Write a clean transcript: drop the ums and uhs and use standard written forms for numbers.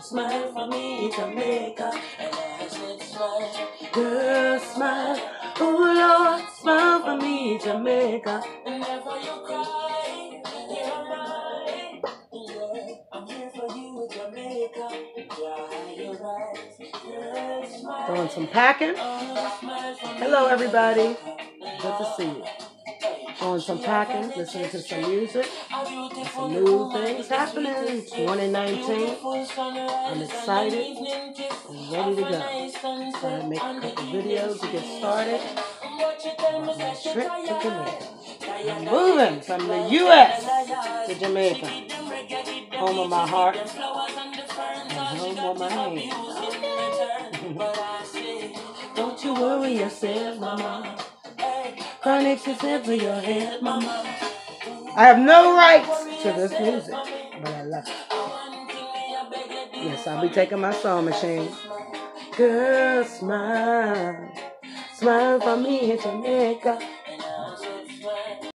Smile for me, Jamaica. And I said, smile, girl, smile. Oh Lord, smile for me, Jamaica. Whenever you cry, you're mine. Yeah, I'm here for you, Jamaica. Dry your eyes, girl, smile. Doing some packing. Hello, everybody. Good to see you. Doing some packing, listening to some music, and some new things happening in 2019. I'm excited. I'm ready to go. So I make a couple videos to get started on my trip to Jamaica. I'm moving from the U.S. to Jamaica, home of my heart and home of my hands. Don't you worry yourself, mama. Chronic is in for your head, mama. I have no rights to this music, but I love it. Yes, I'll be taking my sewing machine. Girl, smile. Smile for me in Jamaica.